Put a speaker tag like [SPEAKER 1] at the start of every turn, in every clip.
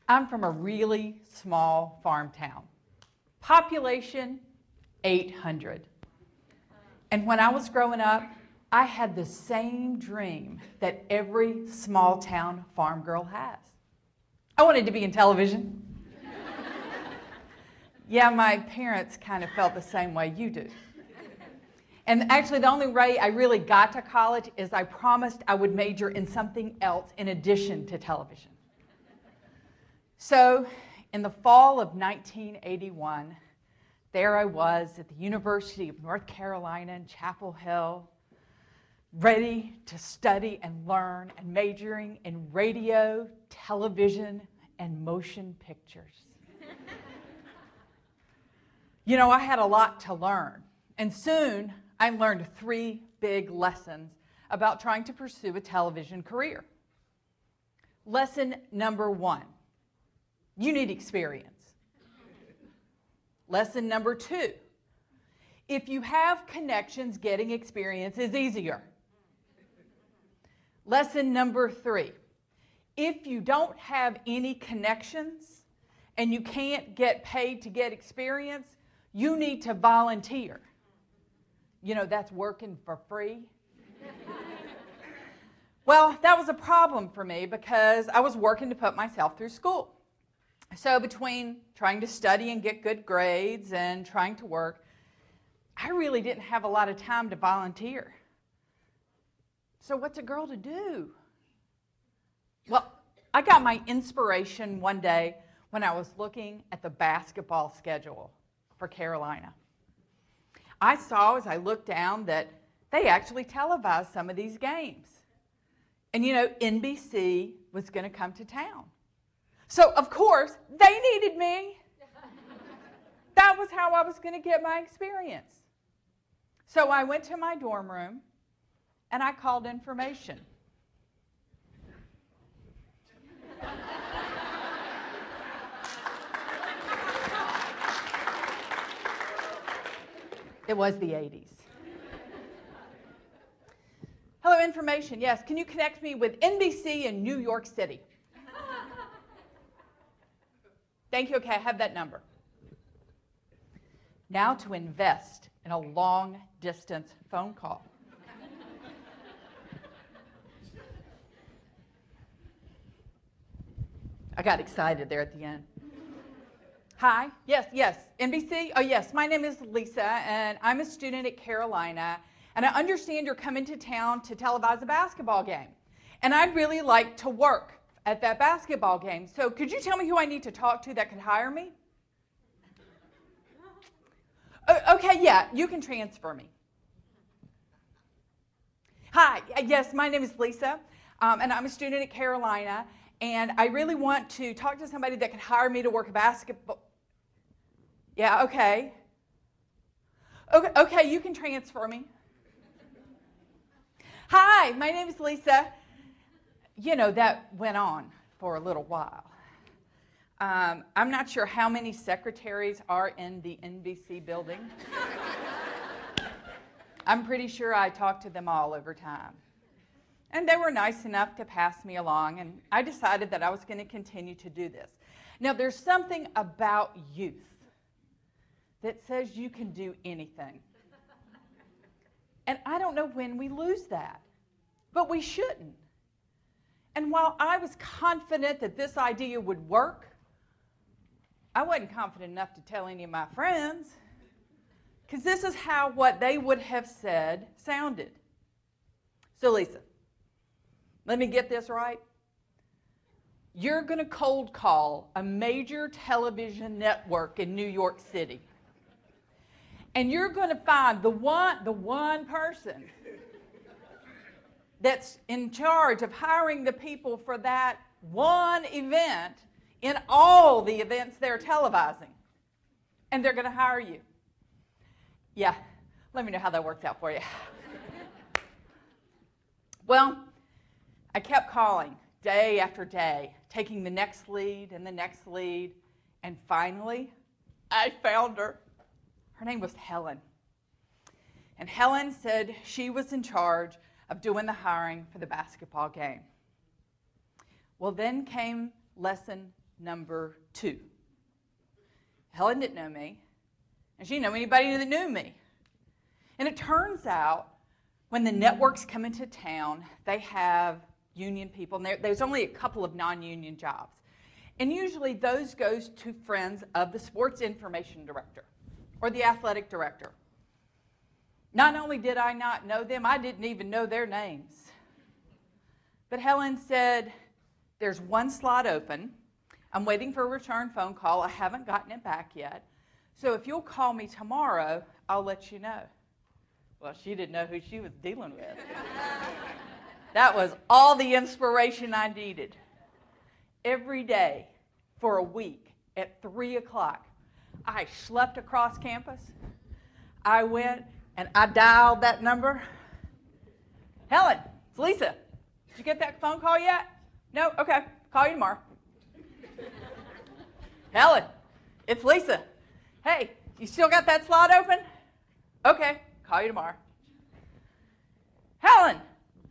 [SPEAKER 1] I'm from a really small farm town. Population, 800. And when I was growing up, I had the same dream that every small town farm girl has. I wanted to be in television. Yeah, my parents kind of felt the same way you do. And actually, the only way I really got to college is I promised I would major in something else in addition to television. So, in the fall of 1981, there I was at the University of North Carolina in Chapel Hill, ready to study and learn and majoring in radio, television, and motion pictures. You know, I had a lot to learn, and soon I learned 3 big lessons about trying to pursue a television career. Lesson number 1, you need experience. Lesson number 2, if you have connections, getting experience is easier. Lesson number 3, if you don't have any connections and you can't get paid to get experience, you need to volunteer. You know, that's working for free. Well, that was a problem for me because I was working to put myself through school. So between trying to study and get good grades and trying to work, I really didn't have a lot of time to volunteer. So what's a girl to do? Well, I got my inspiration one day when I was looking at the basketball schedule for Carolina. I saw as I looked down that they actually televised some of these games. And you know, NBC was going to come to town. So, of course, they needed me. That was how I was going to get my experience. So I went to my dorm room and I called information. It was the 80s. Hello, information. Yes, can you connect me with NBC in New York City? Thank you. Okay, I have that number. Now to invest in a long-distance phone call. I got excited there at the end. Hi, yes, NBC? Oh yes, my name is Lisa, and I'm a student at Carolina, and I understand you're coming to town to televise a basketball game. And I'd really like to work at that basketball game. So could you tell me who I need to talk to that could hire me? Okay, yeah, you can transfer me. Hi, yes, my name is Lisa, and I'm a student at Carolina, and I really want to talk to somebody that can hire me to work a basketball. Yeah, okay. Okay, you can transfer me. Hi, my name is Lisa. You know, that went on for a little while. I'm not sure how many secretaries are in the NBC building. I'm pretty sure I talked to them all over time. And they were nice enough to pass me along, and I decided that I was going to continue to do this. Now, there's something about youth that says you can do anything. And I don't know when we lose that, but we shouldn't. And while I was confident that this idea would work, I wasn't confident enough to tell any of my friends, because this is how what they would have said sounded. So Lisa, let me get this right. You're going to cold call a major television network in New York City. And you're going to find the one person that's in charge of hiring the people for that one event in all the events they're televising. And they're going to hire you. Yeah, let me know how that works out for you. Well, I kept calling day after day, taking the next lead and the next lead, and finally, I found her. Her name was Helen. And Helen said she was in charge of doing the hiring for the basketball game. Well, then came lesson number 2. Helen didn't know me, and she didn't know anybody that knew me. And it turns out when the networks come into town, they have union people, and there's only a couple of non-union jobs. And usually those goes to friends of the sports information director or the athletic director. Not only did I not know them, I didn't even know their names. But Helen said, there's one slot open. I'm waiting for a return phone call. I haven't gotten it back yet. So if you'll call me tomorrow, I'll let you know. Well, she didn't know who she was dealing with. That was all the inspiration I needed. Every day for a week at 3 o'clock, I schlepped across campus. I went and I dialed that number. Helen, it's Lisa. Did you get that phone call yet? No? Okay. Call you tomorrow. Helen, it's Lisa. Hey, you still got that slot open? Okay. Call you tomorrow. Helen,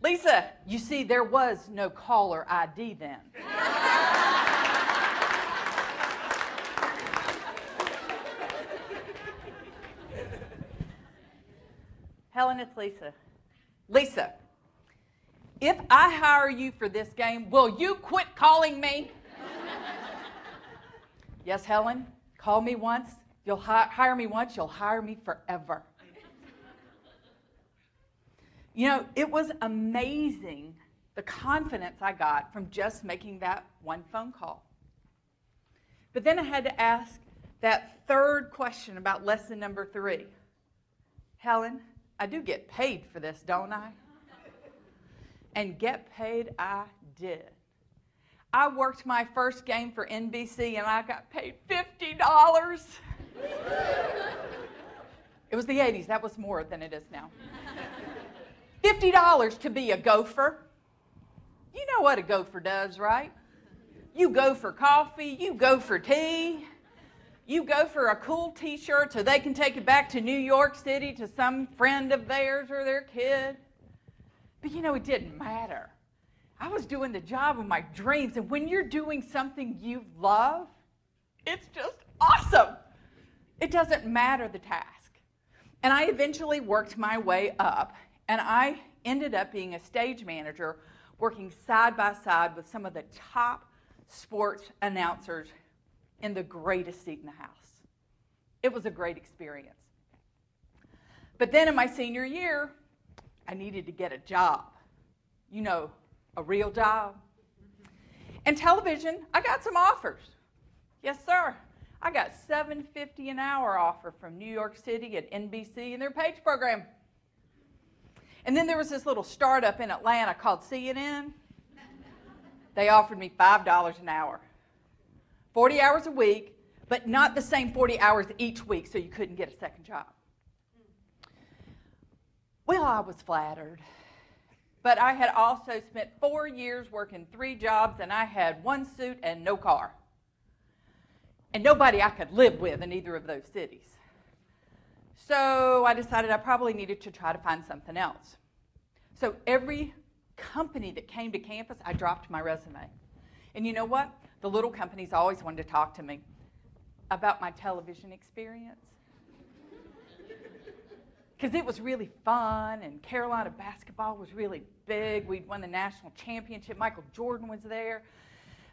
[SPEAKER 1] Lisa, you see, there was no caller ID then. Helen, it's Lisa. Lisa, if I hire you for this game, will you quit calling me? Yes, Helen, call me once. You'll hire me once, you'll hire me forever. You know, it was amazing the confidence I got from just making that one phone call. But then I had to ask that third question about lesson number 3. Helen, I do get paid for this, don't I? And get paid I did. I worked my first game for NBC and I got paid $50. It was the 80s. That was more than it is now. $50 to be a gopher. You know what a gopher does, right? You go for coffee, you go for tea, you go for a cool t-shirt so they can take it back to New York City to some friend of theirs or their kid. But you know, it didn't matter. I was doing the job of my dreams, and when you're doing something you love, it's just awesome. It doesn't matter the task. And I eventually worked my way up, and I ended up being a stage manager working side by side with some of the top sports announcers in the greatest seat in the house. It was a great experience. But then in my senior year, I needed to get a job. You know, a real job. And television, I got some offers. Yes, sir. I got $7.50 an hour offer from New York City at NBC in their Page program. And then there was this little startup in Atlanta called CNN. They offered me $5 an hour. 40 hours a week, but not the same 40 hours each week, so you couldn't get a second job. Well, I was flattered. But I had also spent 4 years working 3 jobs, and I had 1 suit and no car. And nobody I could live with in either of those cities. So I decided I probably needed to try to find something else. So every company that came to campus, I dropped my resume. And you know what? The little companies always wanted to talk to me about my television experience. Because it was really fun, and Carolina basketball was really big. We'd won the national championship. Michael Jordan was there.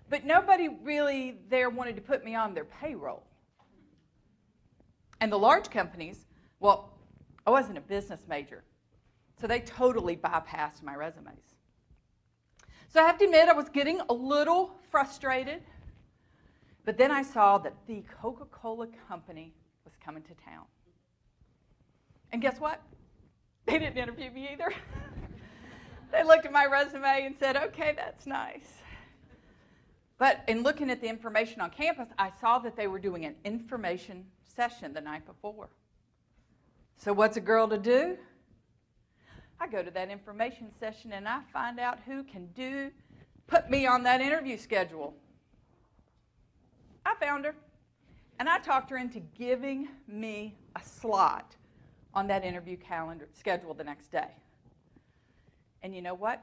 [SPEAKER 1] But nobody really there wanted to put me on their payroll. And the large companies, well, I wasn't a business major, so they totally bypassed my resumes. So I have to admit, I was getting a little frustrated. But then I saw that the Coca-Cola company was coming to town. And guess what? They didn't interview me either. They looked at my resume and said, okay, that's nice. But in looking at the information on campus, I saw that they were doing an information session the night before. So what's a girl to do? I go to that information session and I find out who can put me on that interview schedule. I found her, and I talked her into giving me a slot on that interview calendar schedule the next day. And you know what?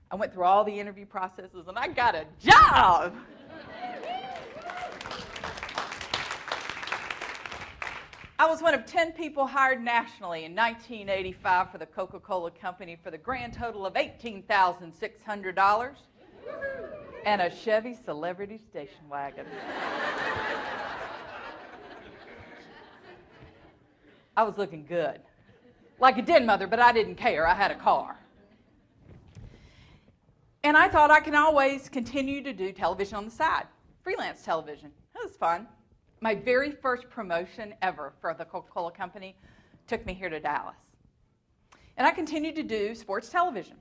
[SPEAKER 1] I went through all the interview processes and I got a job. I was one of 10 people hired nationally in 1985 for the Coca-Cola Company for the grand total of $18,600 and a Chevy Celebrity station wagon. I was looking good. Like a den mother, but I didn't care. I had a car. And I thought I can always continue to do television on the side, freelance television. That was fun. My very first promotion ever for the Coca-Cola Company took me here to Dallas. And I continued to do sports television.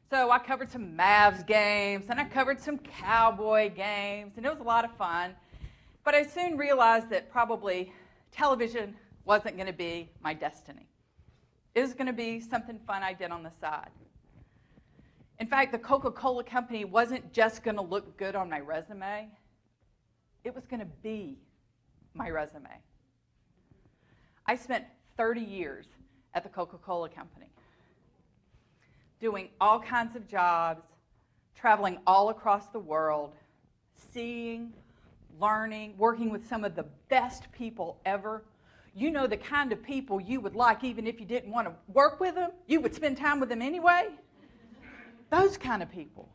[SPEAKER 1] So I covered some Mavs games, and I covered some Cowboy games, and it was a lot of fun. But I soon realized that probably television wasn't going to be my destiny. It was going to be something fun I did on the side. In fact, the Coca-Cola Company wasn't just going to look good on my resume. It was going to be my resume. I spent 30 years at the Coca-Cola Company, doing all kinds of jobs, traveling all across the world, seeing, learning, working with some of the best people ever. You know, the kind of people you would like even if you didn't want to work with them. You would spend time with them anyway. Those kind of people.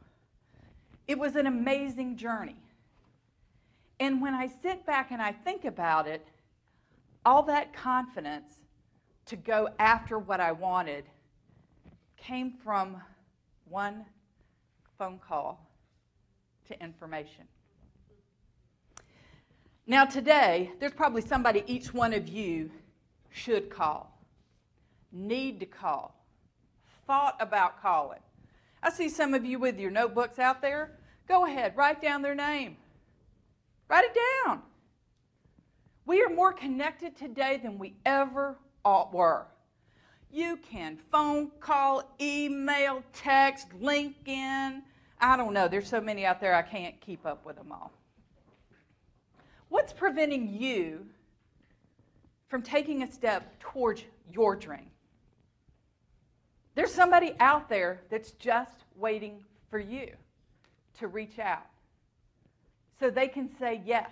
[SPEAKER 1] It was an amazing journey. And when I sit back and I think about it, all that confidence to go after what I wanted came from one phone call to information. Now today, there's probably somebody each one of you should call, need to call, thought about calling. I see some of you with your notebooks out there. Go ahead, write down their name. Write it down. We are more connected today than we ever were. You can phone call, email, text, LinkedIn. I don't know. There's so many out there I can't keep up with them all. What's preventing you from taking a step towards your dream? There's somebody out there that's just waiting for you to reach out so they can say yes.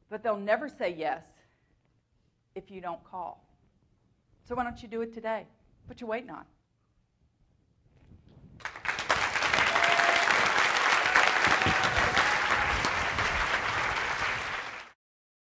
[SPEAKER 1] But they'll never say yes if you don't call. So why don't you do it today? What you waiting on?